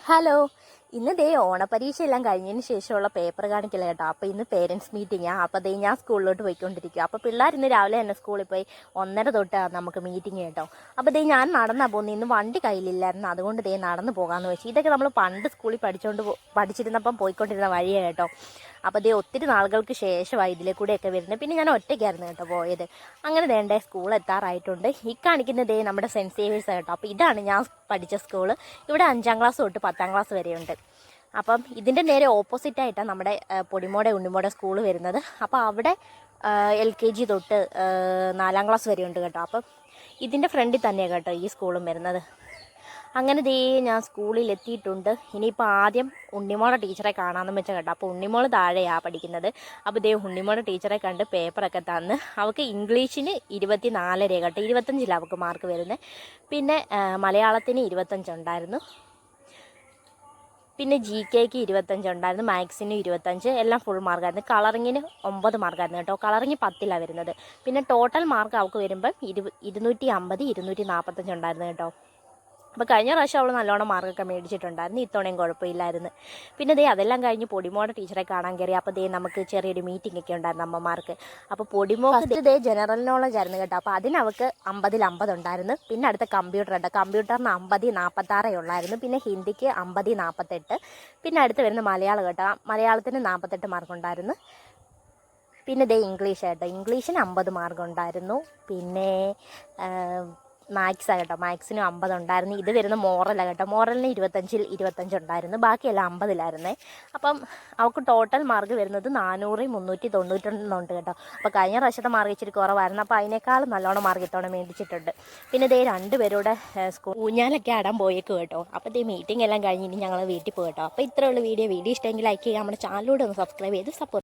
Hello, ഇന്ന് ദേ ഓണപരീക്ഷ എല്ലാം കഴിഞ്ഞതിന് ശേഷമുള്ള പേപ്പർ കാണിക്കല കേട്ടോ. അപ്പോൾ ഇന്ന് പേരൻസ് മീറ്റിംഗാണ്. അപ്പോൾ ദേ ഞാൻ സ്കൂളിലോട്ട് പോയിക്കൊണ്ടിരിക്കുക. അപ്പോൾ പിള്ളേർ ഇന്ന് രാവിലെ തന്നെ സ്കൂളിൽ പോയി 1:30 തൊട്ടാണ് നമുക്ക് മീറ്റിംഗ് കേട്ടോ. അപ്പോൾ ദേ ഞാൻ നടന്നാണ് പോകുന്നത്. ഇന്ന് വണ്ടി കയ്യിലില്ലായിരുന്നു, അതുകൊണ്ട് ദേ നടന്ന് പോകാമെന്ന് വെച്ചു. ഇതൊക്കെ നമ്മൾ പണ്ട് സ്കൂളിൽ പഠിച്ചിരുന്നപ്പം പോയിക്കൊണ്ടിരുന്ന വഴിയാണ് കേട്ടോ. അപ്പോൾ ദേ ഒത്തിരി നാളുകൾക്ക് ശേഷമായി ഇതിലെ കൂടെയൊക്കെ വരുന്നത്. പിന്നെ ഞാൻ ഒറ്റയ്ക്കായിരുന്നു കേട്ടോ പോയത്. അങ്ങനെ വേണ്ടേ സ്കൂൾ എത്താറായിട്ടുണ്ട്. ഈ കാണിക്കുന്നത് ദേ നമ്മുടെ സെൻറ്റ് സേവിയേഴ്സ് കേട്ടോ. അപ്പോൾ ഇതാണ് ഞാൻ പഠിച്ച സ്കൂൾ. ഇവിടെ 5ാം ക്ലാസ് തൊട്ട് 10ാം ക്ലാസ് വരെയുണ്ട്. അപ്പം ഇതിൻ്റെ നേരെ ഓപ്പോസിറ്റായിട്ടാണ് നമ്മുടെ പൊടിമോടെ ഉണ്ണിമോടെ സ്കൂൾ വരുന്നത്. അപ്പോൾ അവിടെ LKG തൊട്ട് 4ാം ക്ലാസ് വരെയുണ്ട് കേട്ടോ. അപ്പം ഇതിൻ്റെ ഫ്രണ്ടിൽ തന്നെയാണ് കേട്ടോ ഈ സ്കൂളും വരുന്നത്. അങ്ങനെ ദേ ഞാൻ സ്കൂളിൽ എത്തിയിട്ടുണ്ട്. ഇനിയിപ്പോൾ ആദ്യം ഉണ്ണിമോളെ ടീച്ചറെ കാണാമെന്ന് വെച്ചാൽ കേട്ടോ. അപ്പോൾ ഉണ്ണിമോൾ താഴെയാണ് പഠിക്കുന്നത്. അപ്പോൾ ദേ ഉണ്ണിമോളെ ടീച്ചറെ കണ്ട് പേപ്പറൊക്കെ തന്ന് അവൾക്ക് ഇംഗ്ലീഷിന് 24 കേട്ടോ. 25 അവൾക്ക് മാർക്ക് വരുന്നത്. പിന്നെ മലയാളത്തിന് 25 ഉണ്ടായിരുന്നു. പിന്നെ GKക്ക് 25 ഉണ്ടായിരുന്നു. മാത്സിന് 25, എല്ലാം ഫുൾ മാർക്കായിരുന്നു. കളറിങ്ങിന് 9 മാർക്കായിരുന്നു കേട്ടോ. കളറിങ് 10ലാണ് വരുന്നത്. പിന്നെ ടോട്ടൽ മാർക്ക് അവൾക്ക് വരുമ്പം 250, 245 ഉണ്ടായിരുന്നു കേട്ടോ. അപ്പോൾ കഴിഞ്ഞ പ്രാവശ്യം അവൾ നല്ലോണം മാർക്കൊക്കെ മേടിച്ചിട്ടുണ്ടായിരുന്നു. ഇത്തവണയും കുഴപ്പമില്ലായിരുന്നു. പിന്നെ ദേ അതെല്ലാം കഴിഞ്ഞ് പൊടിമോടെ ടീച്ചറെ കാണാൻ കയറി. അപ്പോൾ ദേ നമുക്ക് ചെറിയൊരു മീറ്റിംഗ് ഒക്കെ ഉണ്ടായിരുന്നു അമ്മമാർക്ക്. അപ്പോൾ പൊടിമോക്ക് ദേ ജനറൽ നോളജ് ആയിരുന്നു കേട്ടോ. അപ്പോൾ അതിനവൾക്ക് 50ൽ 50 ഉണ്ടായിരുന്നു. പിന്നെ അടുത്ത കമ്പ്യൂട്ടർ ഉണ്ട്. കമ്പ്യൂട്ടറിന് 50, 46 ഉള്ളായിരുന്നു. പിന്നെ ഹിന്ദിക്ക് 50, 48. പിന്നെ അടുത്ത് വരുന്ന മലയാളം കേട്ടോ. മലയാളത്തിന് 48 മാർക്ക് ഉണ്ടായിരുന്നു. പിന്നെ ദേ ഇംഗ്ലീഷ് കേട്ടോ. ഇംഗ്ലീഷിന് 50 മാർക്ക് ഉണ്ടായിരുന്നു. പിന്നെ മാത്സ് കേട്ടോ. മാത്സിന് 50 ഉണ്ടായിരുന്നു. ഇത് വരുന്ന മോറലാണ് കേട്ടോ. മോറലിന് 25ൽ 25 ഉണ്ടായിരുന്നു. ബാക്കിയെല്ലാം 50ലായിരുന്നേ. അപ്പം അവൾക്ക് ടോട്ടൽ മാർക്ക് വരുന്നത് 400, 391 ഉണ്ട് കേട്ടോ. അപ്പോൾ കഴിഞ്ഞ പ്രാവശ്യത്തെ മാർക്ക് ഇച്ചിരി കുറവായിരുന്നു. അപ്പോൾ അതിനേക്കാളും നല്ലോണം മാർക്ക് ഇത്തവണ മേടിച്ചിട്ടുണ്ട്. പിന്നെ ദേ 2 പേരുടെ സ്കൂൾ ഊഞ്ഞാലൊക്കെ ആടാൻ പോയേക്കും കേട്ടോ. അപ്പോൾ ദേ മീറ്റിംഗ് എല്ലാം കഴിഞ്ഞ് ഇനി ഞങ്ങൾ വീട്ടിൽ പോയി കേട്ടോ. അപ്പോൾ ഇത്രയുള്ള വീഡിയോ ഇഷ്ടമെങ്കിൽ ലൈക്ക് ചെയ്യുക. നമ്മുടെ ചാനലിലൂടെ ഒന്ന് സബ്സ്ക്രൈബ് ചെയ്ത് സപ്പോർട്ട്